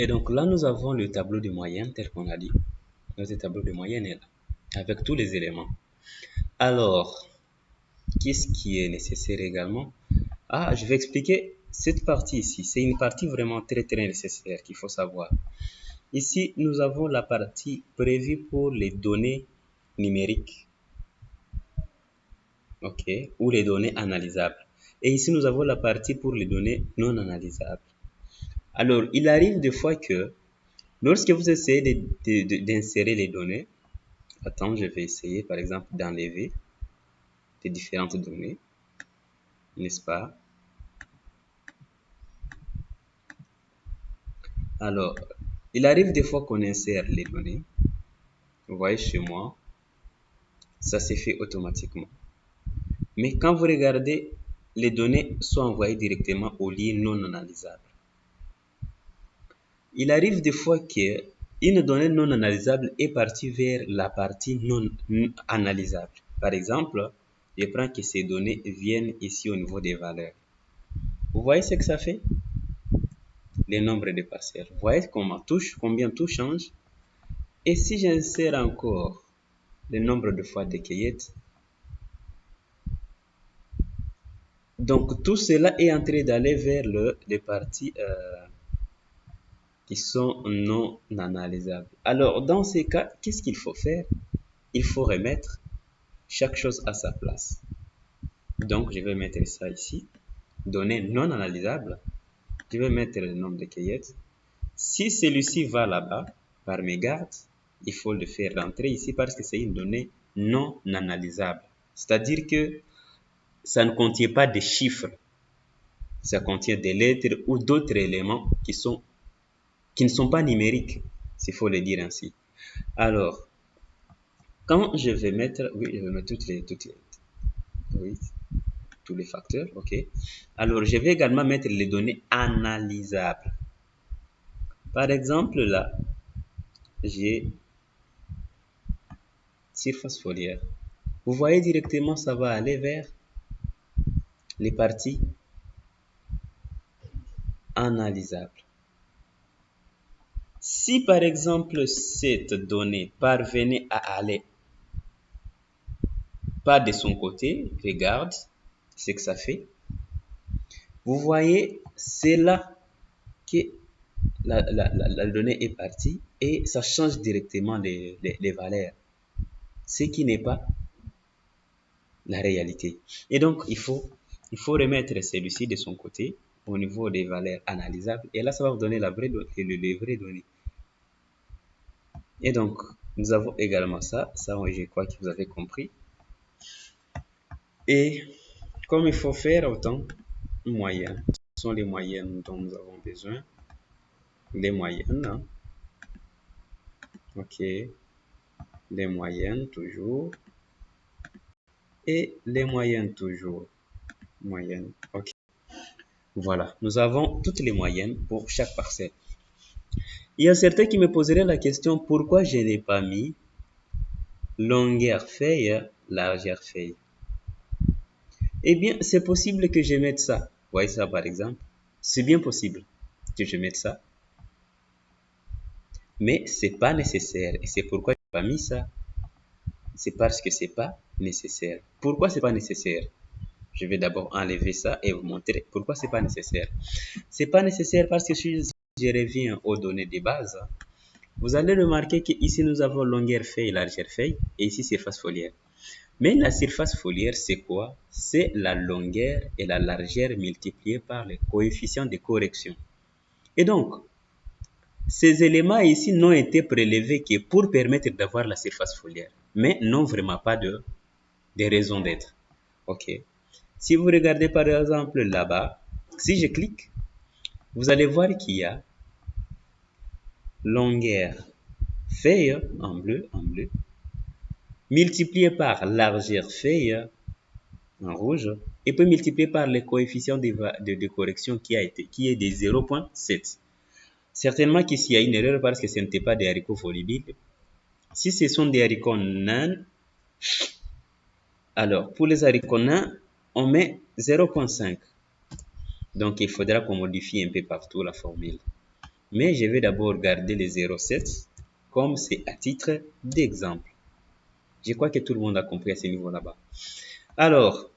Et donc là, nous avons le tableau de moyenne tel qu'on a dit. Notre tableau de moyenne est là, avec tous les éléments. Alors, qu'est-ce qui est nécessaire également? Ah, je vais expliquer cette partie ici. C'est une partie vraiment très très nécessaire qu'il faut savoir. Ici, nous avons la partie prévue pour les données numériques, ok, ou les données analysables. Et ici, nous avons la partie pour les données non analysables. Alors, il arrive des fois que lorsque vous essayez d'insérer les données, attends, je vais essayer par exemple d'enlever des différentes données, n'est-ce pas? Alors, il arrive des fois qu'on insère les données. Vous voyez chez moi, ça s'est fait automatiquement. Mais quand vous regardez, les données sont envoyées directement au lien non analysable. Il arrive des fois qu'une donnée non analysable est partie vers la partie non analysable. Par exemple, je prends que ces données viennent ici au niveau des valeurs. Vous voyez ce que ça fait? Les nombres de parcelles. Vous voyez combien tout change? Et si j'insère encore le nombre de fois de cueillettes, donc tout cela est en train d'aller vers les parties qui sont non analysables. Alors dans ces cas, qu'est-ce qu'il faut faire? Il faut remettre chaque chose à sa place. Donc je vais mettre ça ici, données non analysables. Je vais mettre le nombre de cueillettes. Si celui-ci va là-bas, par mégarde, il faut le faire rentrer ici parce que c'est une donnée non analysable. C'est-à-dire que ça ne contient pas de chiffres. Ça contient des lettres ou d'autres éléments qui ne sont pas numériques, s'il faut le dire ainsi. Alors, quand je vais mettre, oui, je vais mettre oui, tous les facteurs, ok. Alors, je vais également mettre les données analysables. Par exemple, là, j'ai surface foliaire. Vous voyez directement, ça va aller vers les parties analysables. Si par exemple cette donnée parvenait à aller pas de son côté, regarde ce que ça fait. Vous voyez, c'est là que la donnée est partie et ça change directement les valeurs. Ce qui n'est pas la réalité. Et donc, il faut remettre celui-ci de son côté au niveau des valeurs analysables. Et là, ça va vous donner les vraies données. Et donc, nous avons également ça. Ça, je crois que vous avez compris. Et comme il faut faire autant, moyenne. Ce sont les moyennes dont nous avons besoin. Les moyennes. Hein. Ok. Les moyennes toujours. Et les moyennes toujours. Moyenne. Ok. Voilà. Nous avons toutes les moyennes pour chaque parcelle. Il y a certains qui me poseraient la question pourquoi je n'ai pas mis longueur feuille, largeur feuille. Eh bien, c'est possible que je mette ça. Vous voyez ça par exemple? C'est bien possible que je mette ça. Mais c'est pas nécessaire. Et c'est pourquoi je n'ai pas mis ça. C'est parce que c'est pas nécessaire. Pourquoi c'est pas nécessaire? Je vais d'abord enlever ça et vous montrer pourquoi c'est pas nécessaire. C'est pas nécessaire parce que si je reviens aux données de base, vous allez remarquer qu'ici nous avons longueur feuille, largeur feuille et ici surface foliaire. Mais la surface foliaire, c'est quoi? C'est la longueur et la largeur multipliées par les coefficients de correction. Et donc, ces éléments ici n'ont été prélevés que pour permettre d'avoir la surface foliaire, mais n'ont vraiment pas de raison d'être. Ok. Si vous regardez par exemple là-bas, si je clique, vous allez voir qu'il y a longueur feuille en bleu, multiplié par largeur feuille en rouge, et puis multiplié par le coefficient de correction qui est de 0,7. Certainement qu'ici il y a une erreur parce que ce n'était pas des haricots folibiles. Si ce sont des haricots nains, alors pour les haricots nains, on met 0,5. Donc il faudra qu'on modifie un peu partout la formule. Mais je vais d'abord garder les 0,7 comme c'est à titre d'exemple. Je crois que tout le monde a compris à ce niveau là-bas. Alors,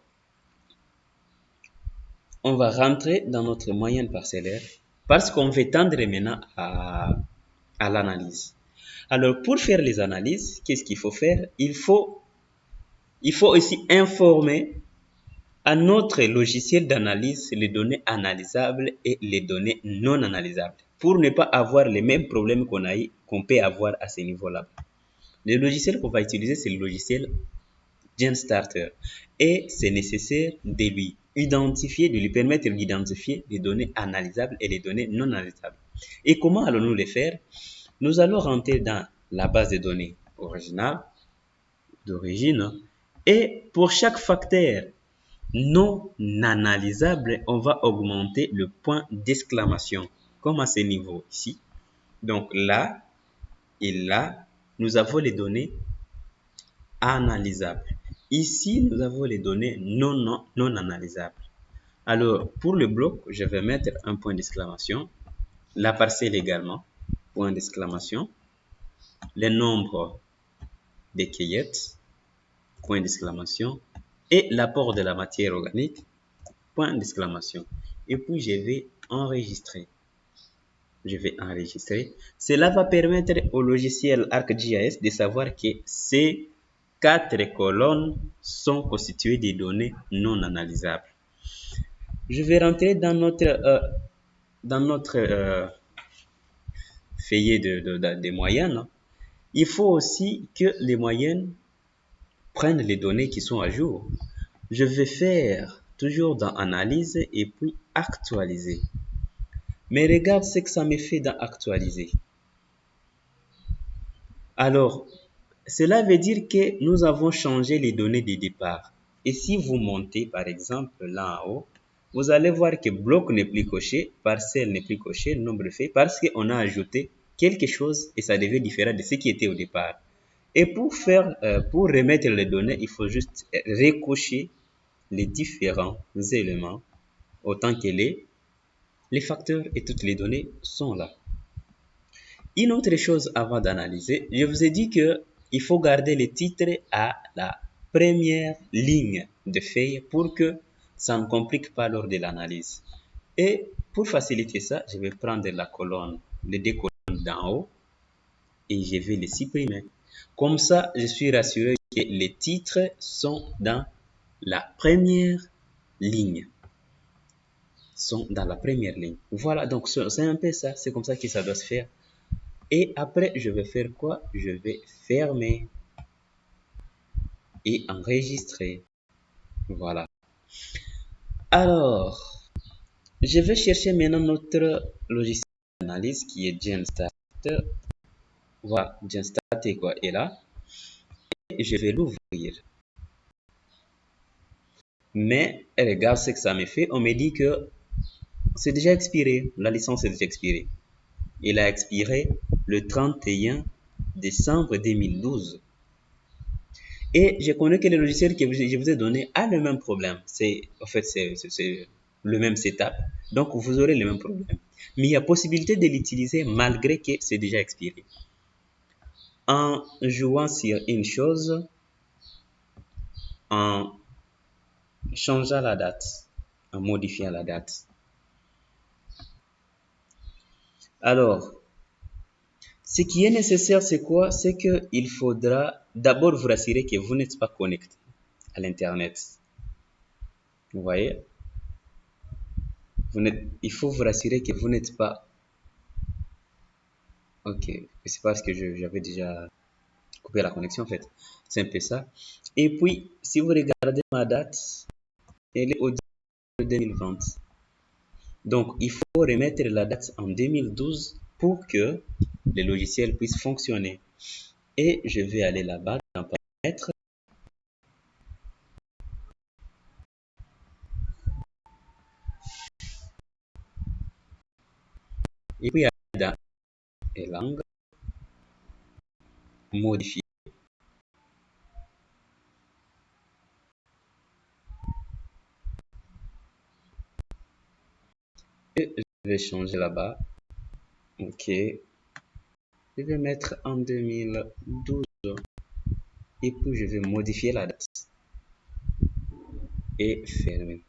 on va rentrer dans notre moyenne parcellaire parce qu'on veut tendre maintenant à l'analyse. Alors, pour faire les analyses, qu'est-ce qu'il faut faire? Il faut aussi informer à notre logiciel d'analyse les données analysables et les données non analysables pour ne pas avoir les mêmes problèmes qu'on peut avoir à ce niveau-là. Le logiciel qu'on va utiliser, c'est le logiciel GenStarter et c'est nécessaire de lui identifier, de lui permettre d'identifier les données analysables et les données non analysables. Et comment allons-nous les faire? Nous allons rentrer dans la base de données originale, d'origine, et pour chaque facteur non analysable, on va augmenter le point d'exclamation, comme à ce niveau ici. Donc là et là, nous avons les données analysables. Ici, nous avons les données non analysables. Alors, pour le bloc, je vais mettre un point d'exclamation. La parcelle également, point d'exclamation. Les nombres des cueillettes, point d'exclamation. Et l'apport de la matière organique, point d'exclamation. Et puis, je vais enregistrer. Cela va permettre au logiciel ArcGIS de savoir que ces 4 colonnes sont constituées de données non analysables. Je vais rentrer dans notre feuillet des moyennes. Il faut aussi que les moyennes prennent les données qui sont à jour. Je vais faire toujours dans Analyse et puis Actualiser. Mais regarde ce que ça me fait dans Actualiser. Alors, cela veut dire que nous avons changé les données de départ. Et si vous montez, par exemple, là en haut, vous allez voir que bloc n'est plus coché, parcelle n'est plus coché, nombre fait, parce qu'on a ajouté quelque chose et ça devient différent de ce qui était au départ. Et pour remettre les données, il faut juste recocher les différents éléments autant que les facteurs et toutes les données sont là. Une autre chose avant d'analyser, je vous ai dit que il faut garder les titres à la première ligne de feuille pour que ça ne complique pas lors de l'analyse. Et pour faciliter ça, je vais prendre les 2 colonnes d'en haut et je vais les supprimer. Comme ça, je suis rassuré que les titres sont dans la première ligne. Voilà, donc c'est un peu ça, c'est comme ça que ça doit se faire. Et après, je vais faire quoi? Je vais fermer et enregistrer. Voilà. Alors, je vais chercher maintenant notre logiciel d'analyse qui est GenStarter. Voilà, GenStarter quoi est là. Et je vais l'ouvrir. Mais regarde ce que ça me fait. On me dit que c'est déjà expiré. La licence est déjà expirée. Il a expiré le 31 décembre 2012. Et je connais que le logiciel que je vous ai donné a le même problème. C'est le même setup. Donc, vous aurez le même problème. Mais il y a possibilité de l'utiliser malgré que c'est déjà expiré. En jouant sur une chose, en changeant la date, en modifiant la date. Alors, ce qui est nécessaire, c'est quoi? C'est qu'il faudra d'abord vous rassurer que vous n'êtes pas connecté à l'Internet. Vous voyez? Il faut vous rassurer que vous n'êtes pas. Ok, c'est parce que j'avais déjà coupé la connexion en fait. C'est un peu ça. Et puis, si vous regardez ma date, elle est au 2020. Donc, il faut remettre la date en 2012 pour que le logiciel puisse fonctionner. Et je vais aller là-bas dans paramètres. Et puis, aller dans les langues, modifier. Et je vais changer là-bas Ok. Je vais mettre en 2012 et puis je vais modifier la date et fermer.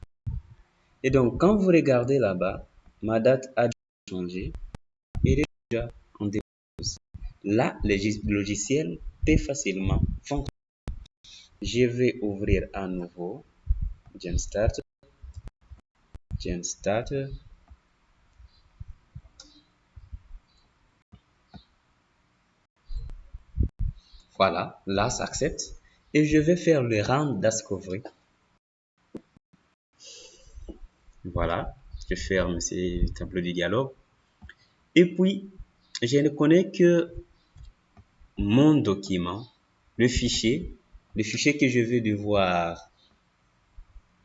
Et donc, quand vous regardez là-bas, ma date a changé. Elle est déjà en 2012. Là, le logiciel peut facilement fonctionner. Je vais ouvrir à nouveau GenStarter. GenStarter. Voilà, là, ça accepte. Et je vais faire le Run Discovery. Voilà, je ferme ces tableaux de dialogue. Et puis, je ne connais que mon document, le fichier que je vais devoir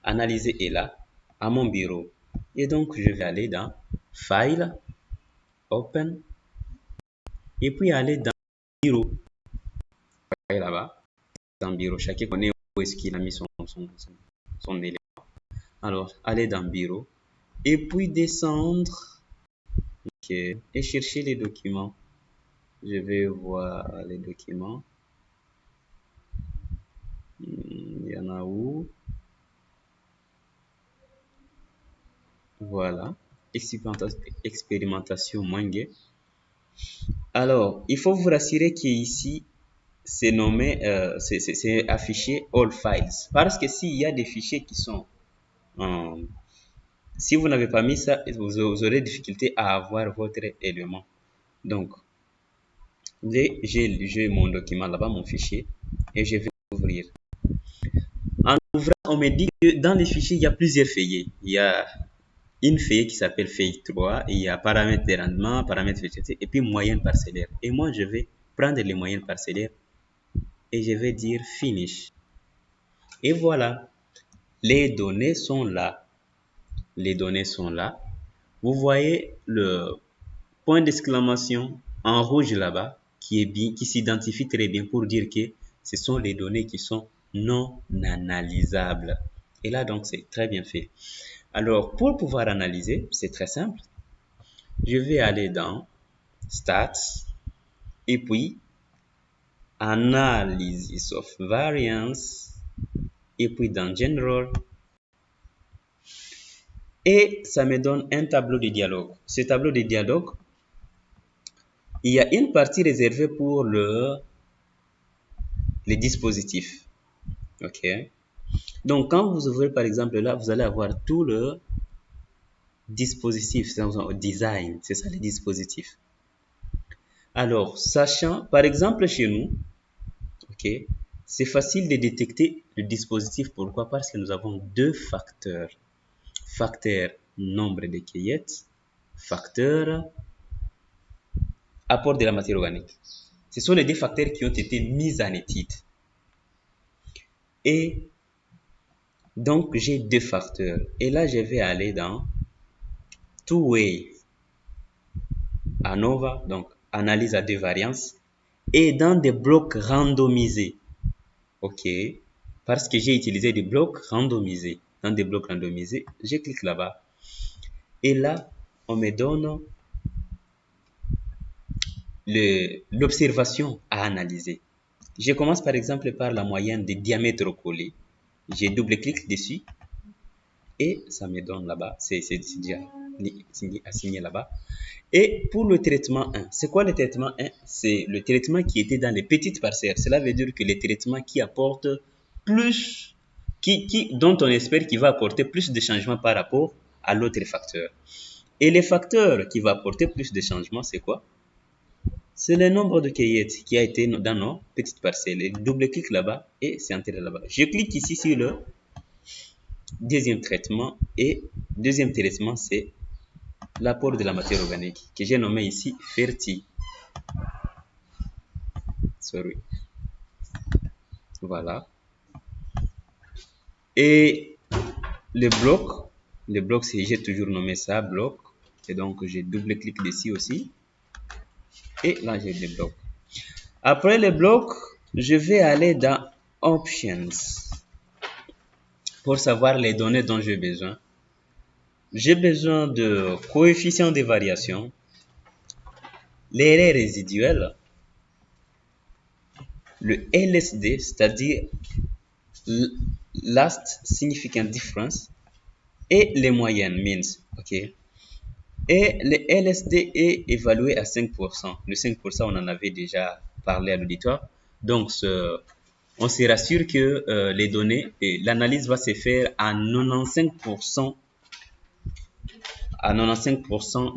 analyser est là, à mon bureau. Et donc, je vais aller dans File, Open, et puis aller dans Bureau. Et là-bas, dans Bureau, chacun connaît où est-ce qu'il a mis son élément. Alors, aller dans Bureau, et puis descendre, ok, et chercher les documents. Je vais voir les documents. Il y en a où? Voilà. Expérimentation Mangue. Alors, il faut vous rassurer qu'ici, c'est nommé, c'est affiché All Files. Parce que s'il y a des fichiers qui sont, si vous n'avez pas mis ça, vous aurez difficulté à avoir votre élément. Donc, j'ai mon document là-bas, mon fichier, et je vais ouvrir. En ouvrant, on me dit que dans les fichiers, il y a plusieurs feuillets. Il y a une feuille qui s'appelle feuille 3, et il y a paramètres de rendement, paramètres végétaux, et puis moyenne parcellaire. Et moi, je vais prendre les moyennes parcellaires et je vais dire finish. Et voilà, les données sont là. Les données sont là. Vous voyez le point d'exclamation en rouge là-bas qui est bien, qui s'identifie très bien pour dire que ce sont les données qui sont non analysables. Et là, donc, c'est très bien fait. Alors, pour pouvoir analyser, c'est très simple. Je vais aller dans Stats et puis Analysis of Variance et puis dans General. Et ça me donne un tableau de dialogue. Ce tableau de dialogue, il y a une partie réservée pour les dispositifs. OK. Donc, quand vous ouvrez par exemple là, vous allez avoir tout le dispositif, c'est un design, c'est ça les dispositifs. Alors, sachant, par exemple chez nous, OK, c'est facile de détecter le dispositif. Pourquoi? Parce que nous avons deux facteurs. Facteur nombre de cueillettes, facteur apport de la matière organique. Ce sont les deux facteurs qui ont été mis en étude. Et donc, j'ai deux facteurs. Et là, je vais aller dans Two-Way ANOVA, donc analyse à deux variances, et dans des blocs randomisés. OK. Parce que j'ai utilisé des blocs randomisés. Dans des blocs randomisés, je clique là-bas. Et là, on me donne l'observation à analyser. Je commence par exemple par la moyenne des diamètres collés. Je double-clique dessus et ça me donne là-bas. C'est déjà assigné là-bas. Et pour le traitement 1, c'est quoi le traitement 1? C'est le traitement qui était dans les petites parcelles. Cela veut dire que les traitements qui apportent plus, dont on espère qu'il va apporter plus de changements par rapport à l'autre facteur. Et les facteurs qui vont apporter plus de changements, c'est quoi? C'est le nombre de cueillettes qui a été dans nos petites parcelles. Et double-clique là-bas et c'est entré là-bas. Je clique ici sur le deuxième traitement et deuxième traitement, c'est l'apport de la matière organique que j'ai nommé ici Ferti. Sorry. Voilà. Et le bloc, j'ai toujours nommé ça bloc. Et donc, je double-clique dessus aussi. Et là, j'ai le bloc. Après le bloc, je vais aller dans Options pour savoir les données dont j'ai besoin. J'ai besoin de coefficient de variation. L'erreur résiduelle, le LSD, c'est-à-dire Last Significant Difference, et les moyennes, means, ok. Et le LSD est évalué à 5%. Le 5%, on en avait déjà parlé à l'auditoire. Donc, on se rassure que les données et l'analyse va se faire à 95%,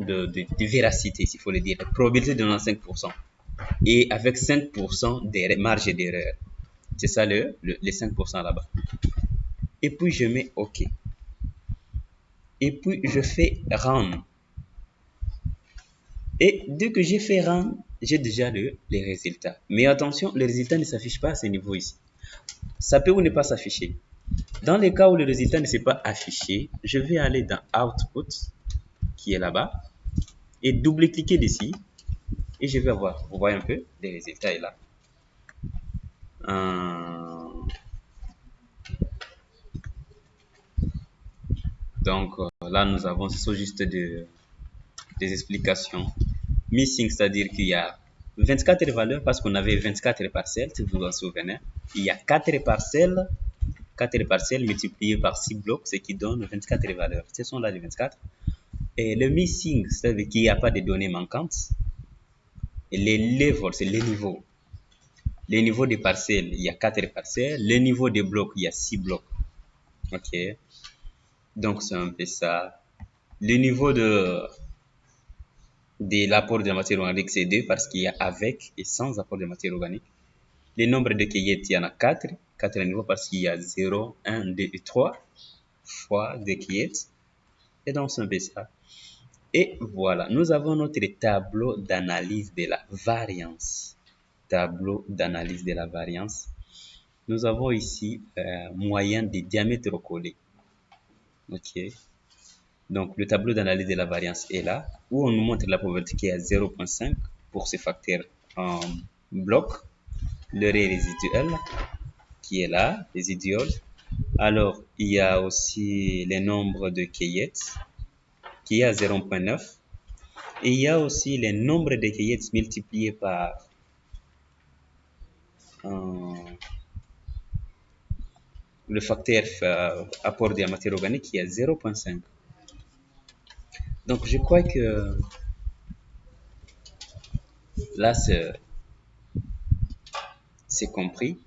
de véracité, s'il faut le dire, probabilité de 95%, et avec 5% de marge d'erreur. C'est ça les 5% là-bas. Et puis je mets OK. Et puis je fais Run. Et dès que j'ai fait Run, j'ai déjà les résultats. Mais attention, les résultats ne s'affichent pas à ce niveau ici. Ça peut ou ne pas s'afficher. Dans les cas où le résultat ne s'est pas affiché, je vais aller dans Output, qui est là-bas, et double-cliquer dessus, et je vais avoir, vous voyez un peu, les résultats est là. Donc là, nous avons juste des explications. Missing, c'est-à-dire qu'il y a 24 valeurs parce qu'on avait 24 parcelles, si vous vous en souvenez. Il y a 4 parcelles multipliées par 6 blocs, ce qui donne 24 valeurs. Ce sont là les 24. Et le missing, c'est-à-dire qu'il n'y a pas de données manquantes. Et les levels, c'est les niveaux. Les niveaux des parcelles, il y a 4 parcelles. Le niveau des blocs, il y a 6 blocs. Ok. Donc, c'est un peu ça. Le niveau de l'apport de matière organique, c'est 2 parce qu'il y a avec et sans apport de matière organique. Le nombre de cueillettes, il y en a 4. 4 niveaux parce qu'il y a 0, 1, 2 et 3 fois des cueillettes. Et donc, c'est un peu ça. Et voilà, nous avons notre tableau d'analyse de la variance. Tableau d'analyse de la variance. Nous avons ici moyenne des diamètres collés. Ok. Donc, le tableau d'analyse de la variance est là, où on nous montre la pauvreté qui est à 0,5 pour ce facteur en bloc. Le résiduel qui est là, résiduel. Alors, il y a aussi le nombre de cueillettes qui est à 0,9. Et il y a aussi le nombre de cueillettes multiplié par le facteur apport de la matière organique qui est à 0,5. Donc, je crois que là, c'est compris.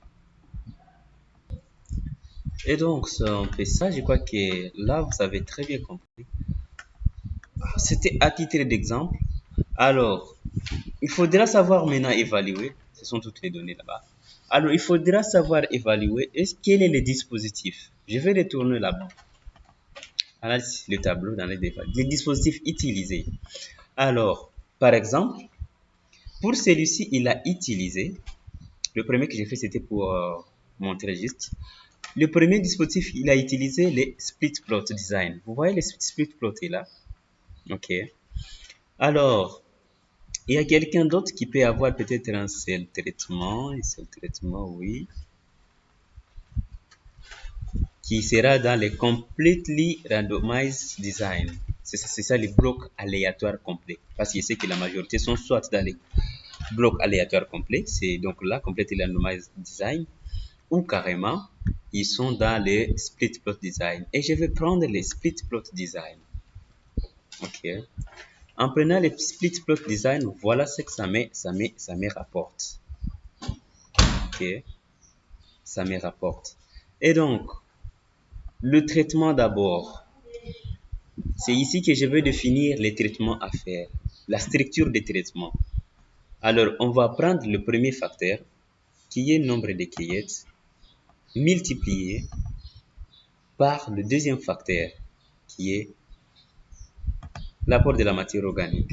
Et donc, on fait ça, je crois que là, vous avez très bien compris. C'était à titre d'exemple. Alors, il faudra savoir maintenant évaluer. Ce sont toutes les données là-bas. Alors, il faudra savoir évaluer quel est le dispositif. Je vais retourner là-bas. Alors, le tableau dans les dispositifs utilisés. Alors, par exemple, pour celui-ci, il a utilisé. Le premier que j'ai fait, c'était pour montrer juste. Le premier dispositif, il a utilisé les split plot design. Vous voyez les split plots là? Ok. Alors, il y a quelqu'un d'autre qui peut avoir peut-être un seul traitement, oui, qui sera dans les completely randomized design. C'est ça les blocs aléatoires complets. Parce que je sais que la majorité sont soit dans les blocs aléatoires complets, c'est donc là completely randomized design, ou carrément ils sont dans les split plot design. Et je vais prendre les split plot design. Ok. En prenant les split plot design, voilà ce que ça me rapporte. Ok. Ça me rapporte. Et donc, le traitement d'abord. C'est ici que je vais définir les traitements à faire. La structure des traitements. Alors, on va prendre le premier facteur, qui est le nombre de cueillettes, multiplié par le deuxième facteur, qui est l'apport de la matière organique.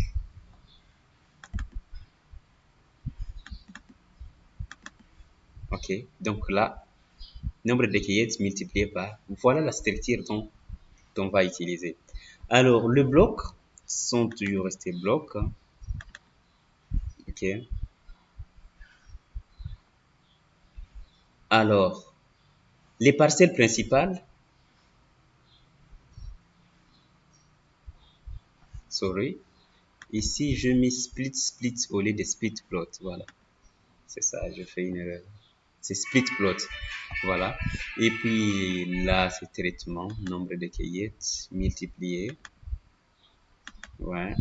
Ok, donc là, nombre de cueillettes multiplié par, voilà la structure dont on va utiliser. Alors, le bloc sont toujours restés blocs. Ok. Alors, les parcelles principales, sorry, Ici, je mets split au lieu de split plot. Voilà. C'est ça, je fais une erreur. C'est split plot. Voilà. Et puis là, c'est traitement, nombre de cueillettes multiplié, ouais,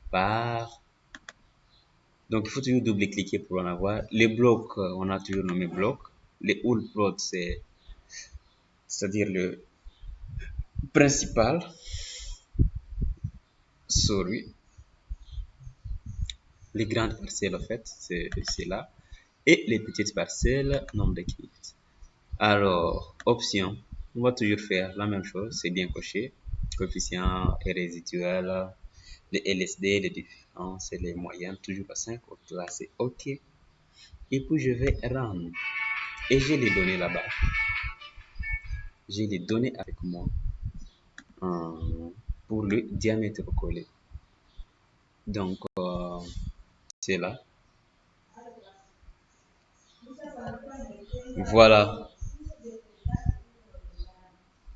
par. Donc, il faut toujours double-cliquer pour en avoir. Les blocs, on a toujours nommé blocs. Les whole plot, c'est-à-dire le principal. Sorry. Les grandes parcelles, en fait, c'est là. Et les petites parcelles, nombre de cueillettes. Alors, option, on va toujours faire la même chose, c'est bien coché. Coefficient et résiduel, les LSD, les différences et les moyennes, toujours à 5. Là, c'est OK. Et puis, je vais run. Et j'ai les données là-bas. J'ai les données avec moi pour le diamètre collé. Donc, c'est là. Voilà.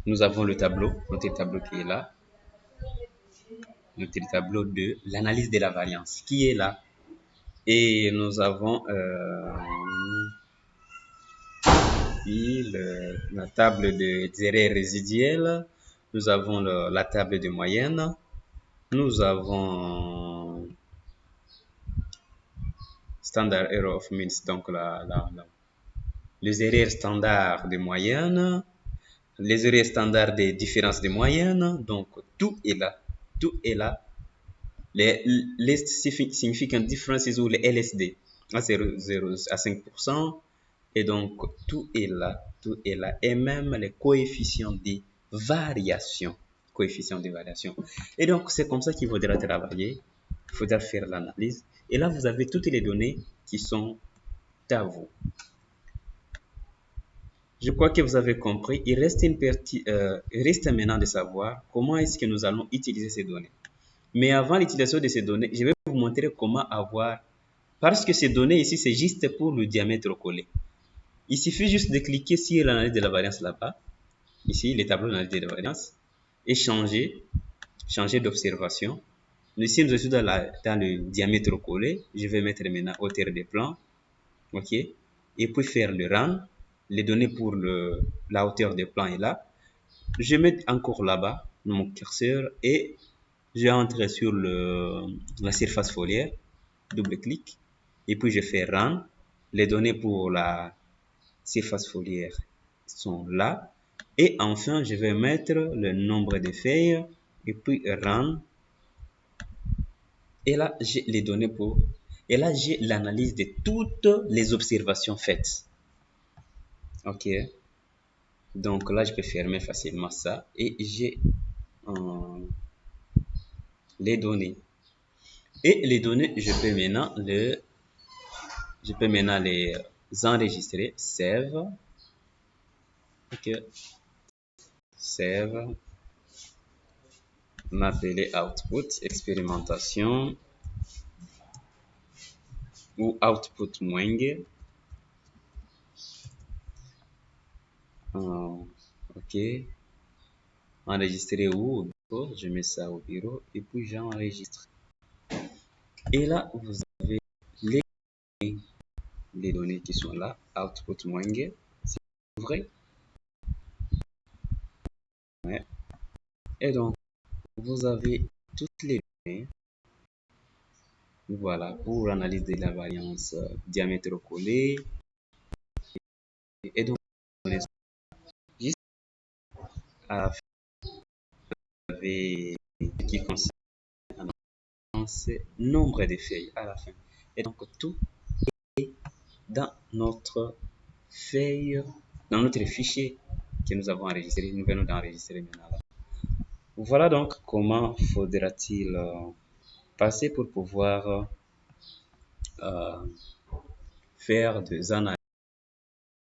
Nous avons le tableau, notre tableau qui est là. Notre tableau de l'analyse de la variance qui est là. Et nous avons la table des erreurs résiduelles. Nous avons la table de moyenne. Nous avons standard error of means, donc les erreurs standards de moyenne, les erreurs standards des différences de moyenne. Donc tout est là. Tout est là. Les significant differences ou les LSD à 0 à 5%. Et donc, tout est là. Tout est là. Et même les coefficients des variations. Coefficients des variations. Et donc, c'est comme ça qu'il faudra travailler. Il faudra faire l'analyse. Et là, vous avez toutes les données qui sont à vous. Je crois que vous avez compris. Il reste il reste maintenant de savoir comment est-ce que nous allons utiliser ces données. Mais avant l'utilisation de ces données, je vais vous montrer comment avoir, parce que ces données ici, c'est juste pour le diamètre collé. Il suffit juste de cliquer sur l'analyse de la variance là-bas, ici, les tableaux d'analyse de la variance, et changer d'observation. Ici, nous sommes dans le diamètre collé. Je vais mettre maintenant hauteur des plans, ok, et puis faire le run. Les données pour la hauteur des plans est là. Je mets encore là-bas mon curseur et je entre sur la surface foliaire, double-clic, et puis je fais run. Les données pour la surface foliaire sont là. Et enfin, je vais mettre le nombre de feuilles, et puis run. Et là, j'ai les données pour... Et là, j'ai l'analyse de toutes les observations faites. Ok. Donc là, je peux fermer facilement ça. Et j'ai les données. Et les données, je peux maintenant les enregistrer. Save. Ok. Save. M'appeler output, expérimentation. Ou output Mwenge. Ok. Enregistrer où? Je mets ça au bureau et puis j'enregistre. Et là, vous avez les données qui sont là. Output Mwenge. C'est vrai. Ouais. Et donc, vous avez toutes les données. Voilà, pour l'analyse de la variance diamètre collé. Et donc, juste à la fin, vous avez qui concerne nombre de feuilles à la fin. Et donc, tout est dans notre feuille, dans notre fichier que nous avons enregistré. Nous venons d'enregistrer maintenant. Voilà donc comment faudra-t-il passer pour pouvoir faire des analyses.